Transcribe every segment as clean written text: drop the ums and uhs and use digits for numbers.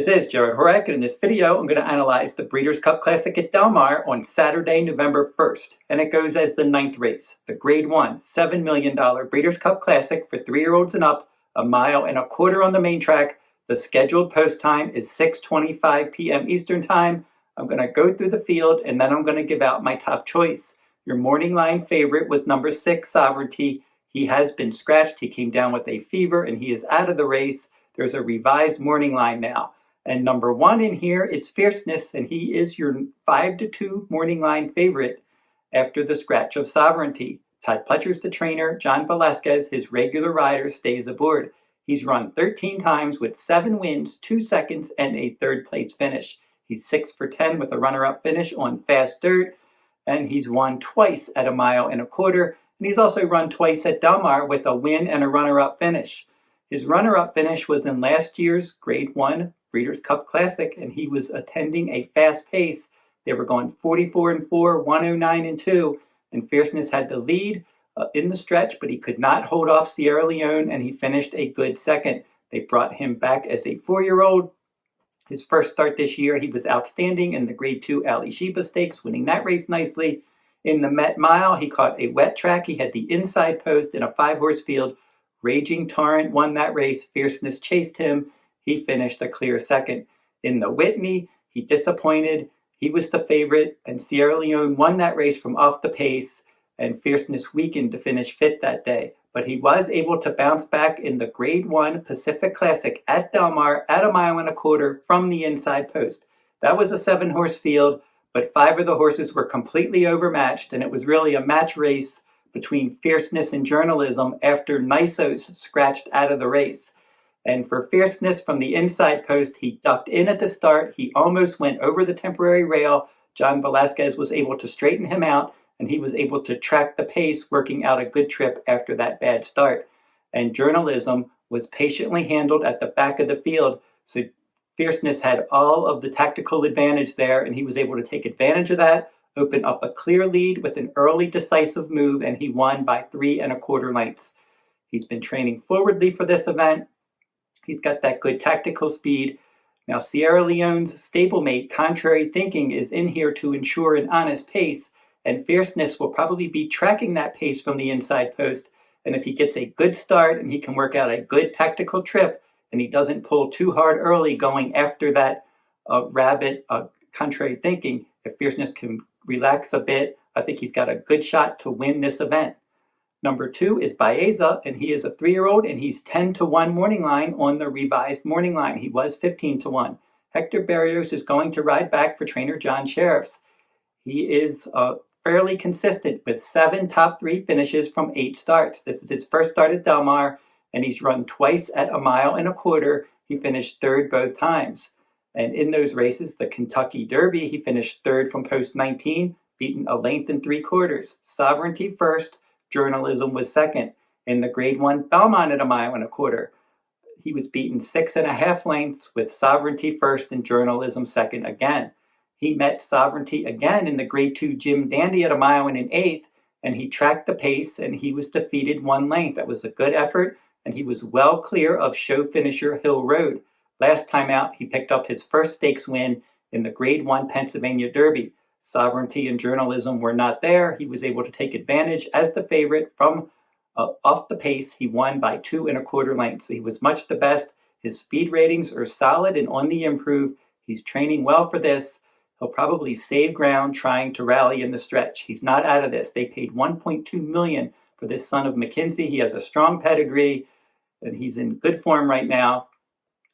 is Jarrod Horak, and in this video I'm going to analyze the Breeders' Cup Classic at Del Mar on Saturday, November 1st. And it goes as the 9th race, the Grade 1, $7 million Breeders' Cup Classic for 3-year-olds and up, 1.25 miles on the main track. The scheduled post time is 6:25 p.m. Eastern Time. I'm going to go through the field and then I'm going to give out my top choice. Your morning line favorite was number 6, Sovereignty. He has been scratched. He came down with a fever and he is out of the race. There's a revised morning line now. And number 1 in here is Fierceness, and he is your 5-2 morning line favorite after the scratch of Sovereignty. Todd Pletcher's the trainer. John Velasquez, his regular rider, stays aboard. He's run 13 times with 7 wins, 2 seconds, and a 3rd place finish. He's 6 for 10 with a runner-up finish on fast dirt, and he's won twice at 1.25 miles, and he's also run twice at Del Mar with a win and a runner-up finish. His runner-up finish was in last year's Grade 1 Breeders' Cup Classic, and he was attending a fast pace. They were going 44-4, 109-2, and Fierceness had the lead in the stretch, but he could not hold off Sierra Leone, and he finished a good second. They brought him back as a 4-year-old. His first start this year, he was outstanding in the Grade 2 Ali Sheba Stakes, winning that race nicely. In the Met Mile, he caught a wet track. He had the inside post in a 5-horse field. Raging Torrent won that race. Fierceness chased him. He finished a clear second. In the Whitney, he disappointed. He was the favorite, and Sierra Leone won that race from off the pace, and Fierceness weakened to finish 5th that day. But he was able to bounce back in the Grade 1 Pacific Classic at Del Mar at 1.25 miles from the inside post. That was a 7-horse field, but 5 of the horses were completely overmatched, and it was really a match race between Fierceness and Journalism after Nisos scratched out of the race. And for Fierceness from the inside post, he ducked in at the start. He almost went over the temporary rail. John Velasquez was able to straighten him out, and he was able to track the pace, working out a good trip after that bad start. And Journalism was patiently handled at the back of the field, so Fierceness had all of the tactical advantage there, and he was able to take advantage of that, open up a clear lead with an early decisive move, and he won by 3.25 lengths. He's been training forwardly for this event. He's got that good tactical speed. Now, Sierra Leone's stablemate, Contrary Thinking, is in here to ensure an honest pace, and Fierceness will probably be tracking that pace from the inside post. And if he gets a good start and he can work out a good tactical trip, and he doesn't pull too hard early going after that rabbit, Contrary Thinking, if Fierceness can relax a bit, I think he's got a good shot to win this event. Number 2 is Baeza, and he is a 3-year-old, and he's 10-1 morning line on the revised morning line. He was 15-1. Hector Berrios is going to ride back for trainer John Sheriffs. He is fairly consistent with 7 top 3 finishes from 8 starts. This is his first start at Del Mar, and he's run twice at 1.25 miles. He finished 3rd both times. And in those races, the Kentucky Derby, he finished 3rd from post 19, beaten 1 3/4. Sovereignty 1st. Journalism was 2nd. In the Grade 1 Belmont at 1.25 miles, he was beaten 6.5 lengths with Sovereignty 1st and Journalism 2nd again. He met Sovereignty again in the Grade 2 Jim Dandy at 1.1 miles, and he tracked the pace, and he was defeated 1 length. That was a good effort, and he was well clear of show finisher Hill Road. Last time out, he picked up his first stakes win in the Grade 1 Pennsylvania Derby. Sovereignty and Journalism were not there. He was able to take advantage as the favorite from off the pace. He won by 2.25 lengths. So he was much the best. His speed ratings are solid and on the improve. He's training well for this. He'll probably save ground trying to rally in the stretch. He's not out of this. They paid $1.2 million for this son of McKinsey. He has a strong pedigree, and he's in good form right now.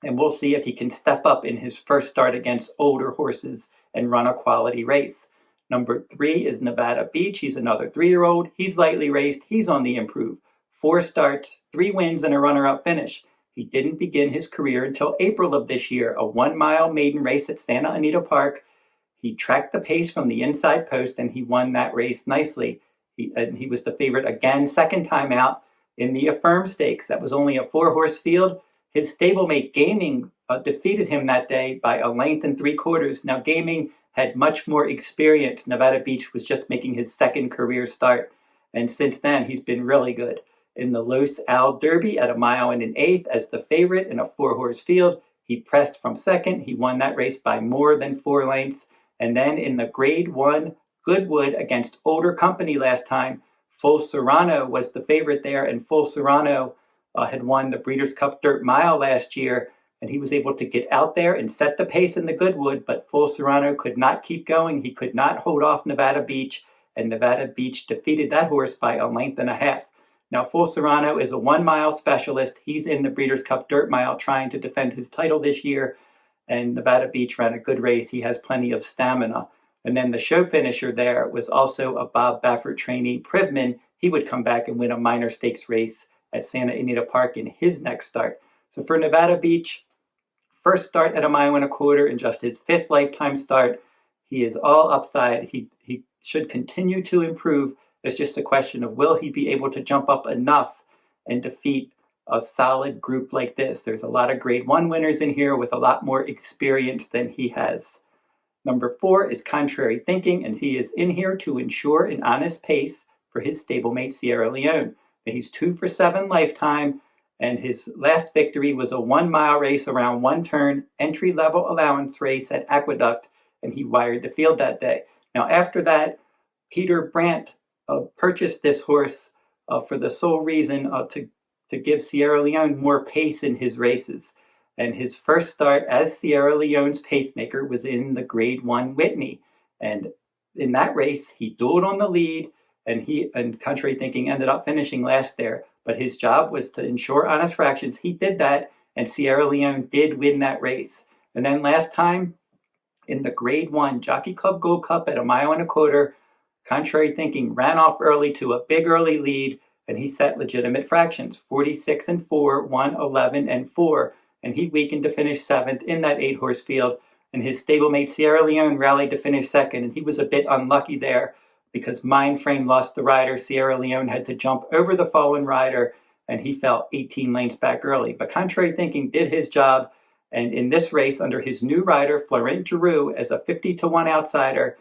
And we'll see if he can step up in his first start against older horses and run a quality race. Number 3 is Nevada Beach. He's another 3-year-old. He's lightly raced. He's on the improve. 4 starts, 3 wins, and a runner-up finish. He didn't begin his career until April of this year, a 1-mile maiden race at Santa Anita Park. He tracked the pace from the inside post, and he won that race nicely. He was the favorite again, 2nd time out in the Affirm Stakes. That was only a 4-horse field. His stablemate Gaming defeated him that day by 1 3/4 lengths. Now, Gaming had much more experience. Nevada Beach was just making his 2nd career start, and since then, he's been really good. In the Los Al Derby at 1.125 miles as the favorite in a 4-horse field, He pressed from second. He won that race by more than 4 lengths. And then in the Grade 1 Goodwood against Older Company last time, Full Serrano was the favorite there, and Full Serrano had won the Breeders' Cup Dirt Mile last year, and he was able to get out there and set the pace in the Goodwood, but Full Serrano could not keep going. He could not hold off Nevada Beach, and Nevada Beach defeated that horse by a length and a half. Now, Full Serrano is a 1 mile specialist. He's in the Breeders' Cup Dirt Mile trying to defend his title this year, and Nevada Beach ran a good race. He has plenty of stamina. And then the show finisher there was also a Bob Baffert trainee, Privman. He would come back and win a minor stakes race at Santa Anita Park in his next start. So for Nevada Beach, first start at a mile and a quarter in just his 5th lifetime start. He is all upside. He should continue to improve. It's just a question of will he be able to jump up enough and defeat a solid group like this. There's a lot of Grade 1 winners in here with a lot more experience than he has. Number 4 is Contrary Thinking, and he is in here to ensure an honest pace for his stablemate Sierra Leone. And he's 2 for 7 lifetime, and his last victory was a 1 mile race around one turn, entry-level allowance race at Aqueduct, and he wired the field that day. Now after that, Peter Brandt purchased this horse for the sole reason to give Sierra Leone more pace in his races. And his first start as Sierra Leone's pacemaker was in the Grade 1 Whitney. And in that race, he dueled on the lead, and Contrary Thinking ended up finishing last there. But his job was to ensure honest fractions. He did that, and Sierra Leone did win that race. And then last time, in the Grade 1 Jockey Club Gold Cup at a mile and a quarter, Contrary Thinking ran off early to a big early lead, and he set legitimate fractions, 46-4, 111-4. And he weakened to finish 7th in that 8-horse field. And his stablemate Sierra Leone rallied to finish 2nd, and he was a bit unlucky there because Mindframe lost the rider. Sierra Leone had to jump over the fallen rider, and he fell 18 lengths back early. But Contrary Thinking did his job, and in this race, under his new rider, Florent Giroux, as a 50-1 outsider,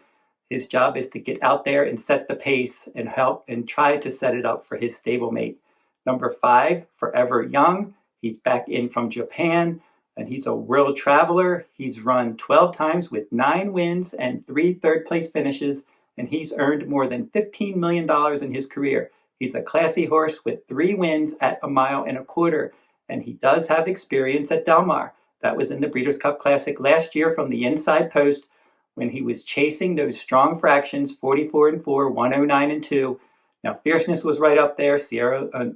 his job is to get out there and set the pace and help and try to set it up for his stablemate. Number 5, Forever Young. He's back in from Japan, and he's a world traveler. He's run 12 times with 9 wins and 3 third-place finishes, and he's earned more than $15 million in his career. He's a classy horse with 3 wins at a mile and a quarter, and he does have experience at Del Mar. That was in the Breeders' Cup Classic last year from the inside post when he was chasing those strong fractions, 44-4, 109-2. Now, Fierceness was right up there,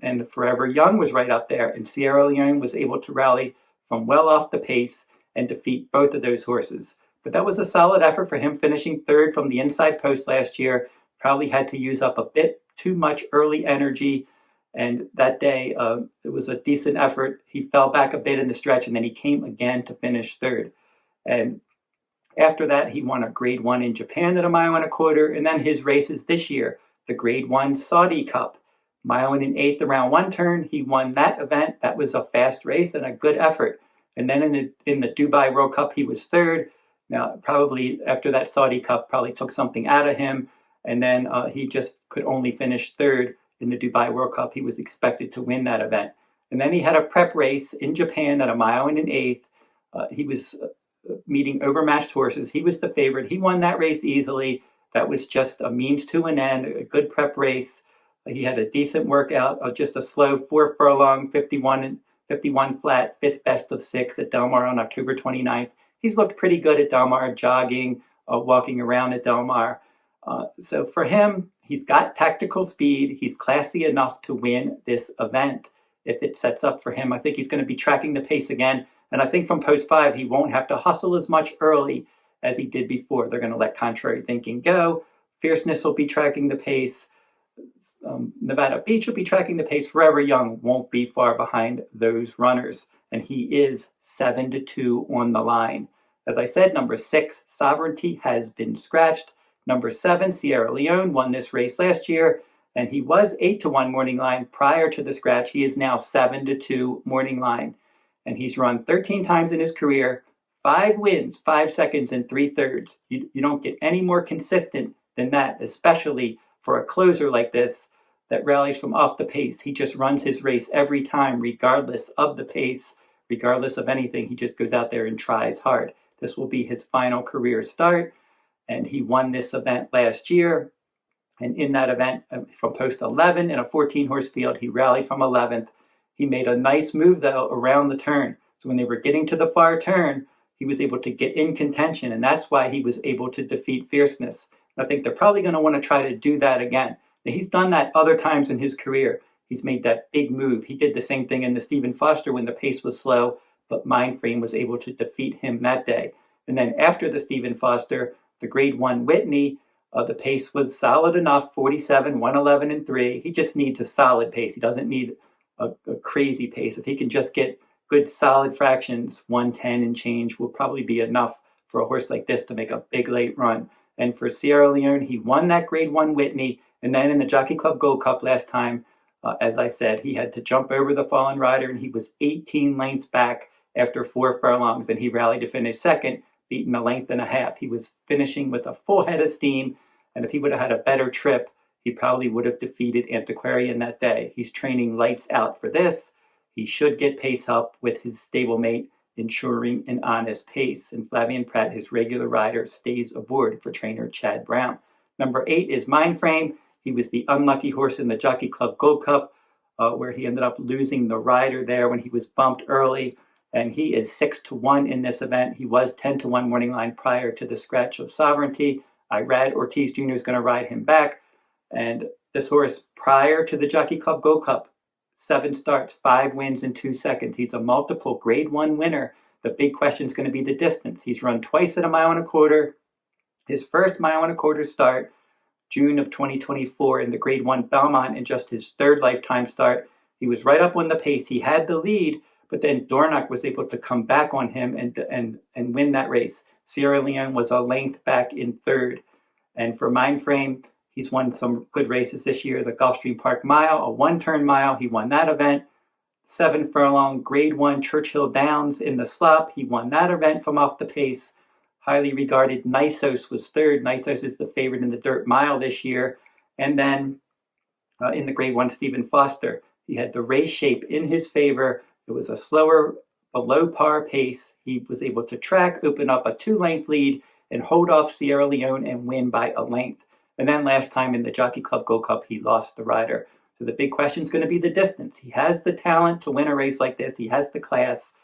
and Forever Young was right up there, and Sierra Leone was able to rally from well off the pace and defeat both of those horses. But that was a solid effort for him, finishing 3rd from the inside post last year. Probably had to use up a bit too much early energy, and that day it was a decent effort. He fell back a bit in the stretch, and then he came again to finish 3rd. And after that, he won a Grade 1 in Japan at a mile and a quarter, and then his races this year. The Grade 1 Saudi Cup, mile and an eighth around one turn. He won that event. That was a fast race and a good effort. And then in the Dubai World Cup, he was 3rd. Now, probably after that Saudi Cup, probably took something out of him. And then he just could only finish 3rd in the Dubai World Cup. He was expected to win that event. And then he had a prep race in Japan at a mile and an eighth. He was meeting overmatched horses. He was the favorite. He won that race easily. That was just a means to an end, a good prep race. He had a decent workout, just a slow 4 furlong, 51 flat, 5th best of 6 at Del Mar on October 29th. He's looked pretty good at Del Mar, jogging, walking around at Del Mar. So for him, he's got tactical speed. He's classy enough to win this event if it sets up for him. I think he's going to be tracking the pace again. And I think from post 5, he won't have to hustle as much early as he did before. They're going to let Contrary Thinking go. Fierceness will be tracking the pace. Nevada Beach will be tracking the pace. Forever Young won't be far behind those runners. And he is 7-2 on the line. As I said, number 6, Sovereignty, has been scratched. Number 7, Sierra Leone, won this race last year, and he was 8-1 morning line prior to the scratch. He is now 7-2 morning line. And he's run 13 times in his career, 5 wins, 5 seconds, and 3/3. You don't get any more consistent than that, especially for a closer like this that rallies from off the pace. He just runs his race every time, regardless of the pace, regardless of anything, he just goes out there and tries hard. This will be his final career start, and he won this event last year. And in that event, from post 11 in a 14-horse field, he rallied from 11th. He made a nice move, though, around the turn. So when they were getting to the far turn, he was able to get in contention, and that's why he was able to defeat Fierceness. And I think they're probably going to want to try to do that again. Now, he's done that other times in his career. He's made that big move. He did the same thing in the Stephen Foster when the pace was slow, but Mindframe was able to defeat him that day. And then after the Stephen Foster, the Grade 1 Whitney, the pace was solid enough, 47, 111, and 3. He just needs a solid pace. He doesn't need a crazy pace. If he can just get good solid fractions, 110 and change will probably be enough for a horse like this to make a big late run. And for Sierra Leone, he won that Grade 1 Whitney. And then in the Jockey Club Gold Cup last time, as I said, he had to jump over the fallen rider, and he was 18 lengths back after 4 furlongs, and he rallied to finish second, beaten a length and a half. He was finishing with a full head of steam, and if he would have had a better trip, he probably would have defeated Antiquarian that day. He's training lights out for this. He should get pace help with his stablemate, ensuring an honest pace. And Flavien Prat, his regular rider, stays aboard for trainer Chad Brown. Number 8 is Mindframe. He was the unlucky horse in the Jockey Club Gold Cup, where he ended up losing the rider there when he was bumped early. And he is 6-1 in this event. He was 10-1 morning line prior to the scratch of Sovereignty. Irad Ortiz Jr. is going to ride him back. And this horse, prior to the Jockey Club Gold Cup, 7 starts, 5 wins in 2 seconds. He's a multiple Grade 1 winner. The big question is going to be the distance. He's run twice at a 1.25 miles. His first 1.25 miles start, June of 2024 in the Grade 1 Belmont, in just his 3rd lifetime start. He was right up on the pace. He had the lead, but then Dornoch was able to come back on him and win that race. Sierra Leone was a length back in 3rd. And for Mindframe, he's won some good races this year. The Gulfstream Park Mile, a 1-turn mile, he won that event. 7 furlong Grade 1 Churchill Downs in the slop, he won that event from off the pace. Highly regarded Nisos was 3rd. Nisos is the favorite in the dirt mile this year. And then in the Grade 1 Stephen Foster, he had the race shape in his favor. It was a slower, below par pace. He was able to track, open up a 2-length lead, and hold off Sierra Leone and win by a length. And then last time in the Jockey Club Gold Cup, he lost the rider. So the big question is going to be the distance. He has the talent to win a race like this. He has the class.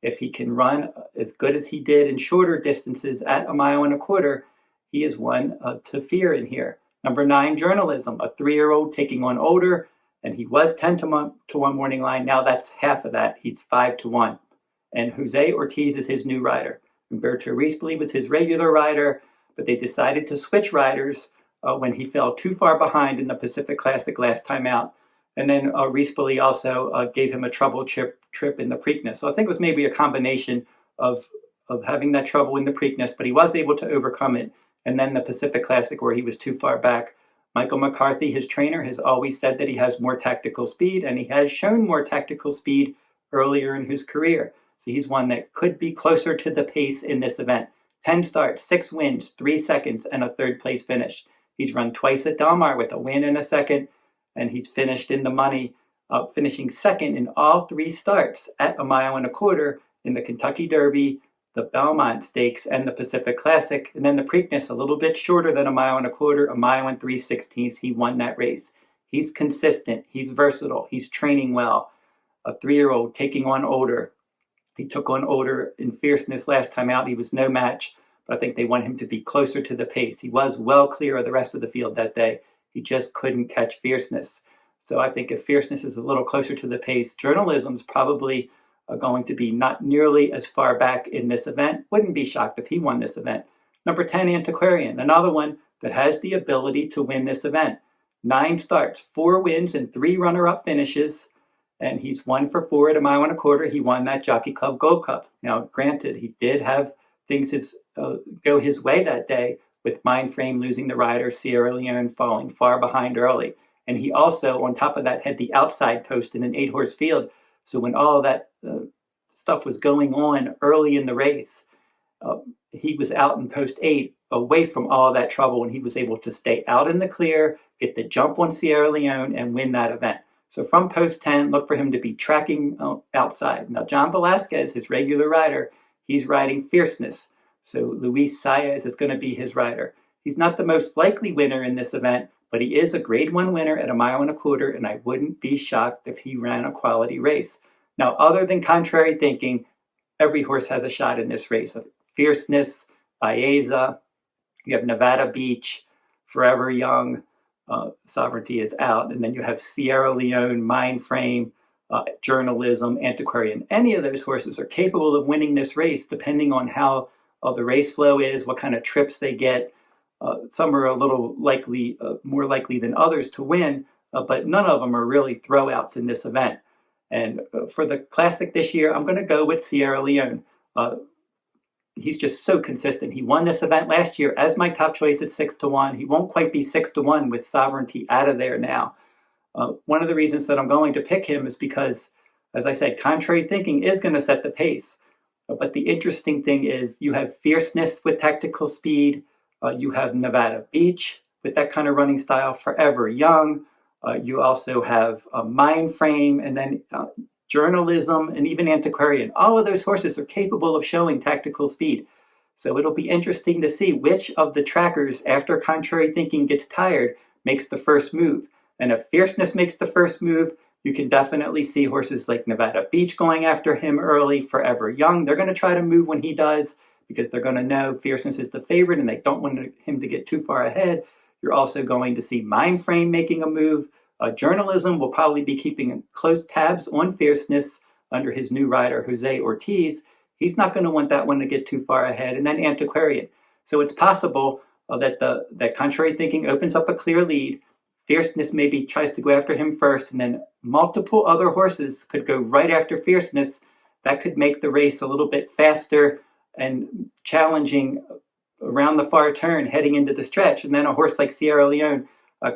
If he can run as good as he did in shorter distances at a 1.25 miles, he is one to fear in here. Number 9, Journalism, a 3-year-old taking on older, and he was 10-1 morning line. Now that's half of that. He's 5-1. And Jose Ortiz is his new rider. Humberto Rispoli was his regular rider, but they decided to switch riders when he fell too far behind in the Pacific Classic last time out. And then Rispoli also gave him a trouble trip in the Preakness. So I think it was maybe a combination of having that trouble in the Preakness, but he was able to overcome it. And then the Pacific Classic where he was too far back. Michael McCarthy, his trainer, has always said that he has more tactical speed, and he has shown more tactical speed earlier in his career. So he's one that could be closer to the pace in this event. 10 starts, 6 wins, 3 seconds, and a 3rd place finish. He's run twice at Del Mar with a win and a second, and he's finished in the money, finishing second in all 3 starts at a 1.25 miles in the Kentucky Derby, the Belmont Stakes, and the Pacific Classic. And then the Preakness, a little bit shorter than a 1.25 miles, a 1 3/16. He won that race. He's consistent. He's versatile. He's training well. A 3-year-old taking on older. He took on older in Fierceness last time out. He was no match, but I think they want him to be closer to the pace. He was well clear of the rest of the field that day. He just couldn't catch Fierceness. So I think if Fierceness is a little closer to the pace, Journalism's probably going to be not nearly as far back in this event. Wouldn't be shocked if he won this event. Number 10, Antiquarian, another one that has the ability to win this event. 9 starts, 4 wins, and 3 runner-up finishes. And he's 1 for 4 at a 1.25 miles. He won that Jockey Club Gold Cup. Now, granted, he did have things go his way that day, with Mindframe losing the rider, Sierra Leone falling far behind early. And he also, on top of that, had the outside post in an 8-horse field. So when all of that stuff was going on early in the race, he was out in post 8, away from all of that trouble, and he was able to stay out in the clear, get the jump on Sierra Leone, and win that event. So from post 10, look for him to be tracking outside. Now, John Velasquez, his regular rider, he's riding Fierceness. So Luis Saez is going to be his rider. He's not the most likely winner in this event, but he is a grade 1 winner at 1.25 miles, and I wouldn't be shocked if he ran a quality race. Now, other than contrary thinking, every horse has a shot in this race. Fierceness, Baeza, you have Nevada Beach, Forever Young, Sovereignty is out, and then you have Sierra Leone, Mindframe, Journalism, Antiquarian. Any of those horses are capable of winning this race depending on how the race flow is, what kind of trips they get. Some are a little likely, more likely than others to win, but none of them are really throwouts in this event. And for the Classic this year, I'm going to go with Sierra Leone. He's just so consistent. He won this event last year as my top choice at 6-1. He won't quite be 6-1 with Sovereignty out of there now. One of the reasons that I'm going to pick him is because, as I said, contrary thinking is going to set the pace. But the interesting thing is you have Fierceness with tactical speed. You have Nevada Beach with that kind of running style, Forever Young. You also have Mindframe, and then Journalism, and even Antiquarian. All of those horses are capable of showing tactical speed. So it'll be interesting to see which of the trackers, after contrary thinking gets tired, makes the first move. And if Fierceness makes the first move, you can definitely see horses like Nevada Beach going after him early, Forever Young. They're going to try to move when he does because they're going to know Fierceness is the favorite and they don't want him to get too far ahead. You're also going to see Mindframe making a move. Journalism will probably be keeping close tabs on Fierceness under his new rider, Jose Ortiz. He's not going to want that one to get too far ahead. And then Antiquarian. So it's possible that contrary thinking opens up a clear lead. Fierceness maybe tries to go after him first, and then multiple other horses could go right after Fierceness. That could make the race a little bit faster and challenging around the far turn heading into the stretch. And then a horse like Sierra Leone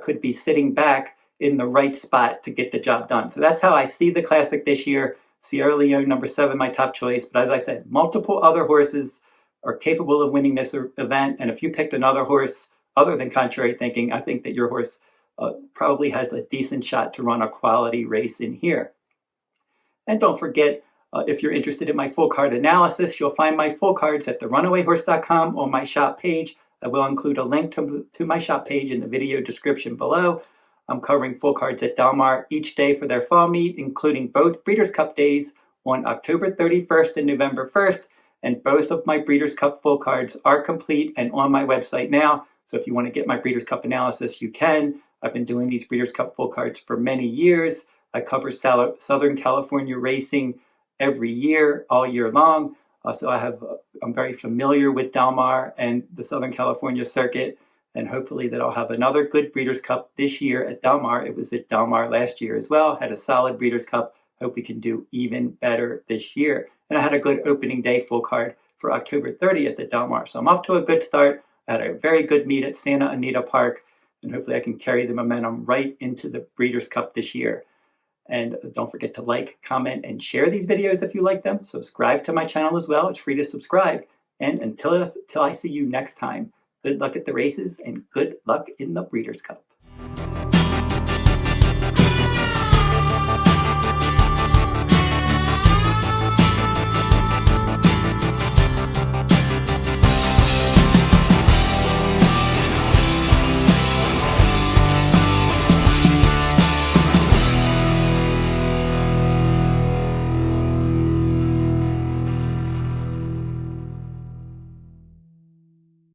could be sitting back in the right spot to get the job done. So that's how I see the Classic this year. Sierra Leone, number 7, my top choice. But as I said, multiple other horses are capable of winning this event. And if you picked another horse other than contrary thinking, I think that your horse probably has a decent shot to run a quality race in here. And don't forget, if you're interested in my full card analysis, you'll find my full cards at therunawayhorse.com on my shop page. I will include a link to my shop page in the video description below. I'm covering full cards at Del Mar each day for their fall meet, including both Breeders' Cup days on October 31st and November 1st. And both of my Breeders' Cup full cards are complete and on my website now. So if you want to get my Breeders' Cup analysis, you can. I've been doing these Breeders' Cup full cards for many years. I cover Southern California racing every year, all year long. So I'm very familiar with Del Mar and the Southern California circuit. And hopefully that I'll have another good Breeders' Cup this year at Del Mar. It was at Del Mar last year as well. Had a solid Breeders' Cup. Hope we can do even better this year. And I had a good opening day full card for October 30th at Del Mar. So I'm off to a good start. I had a very good meet at Santa Anita Park. And hopefully I can carry the momentum right into the Breeders' Cup this year. And don't forget to like, comment, and share these videos if you like them. Subscribe to my channel as well. It's free to subscribe. And until I see you next time, good luck at the races and good luck in the Breeders' Cup.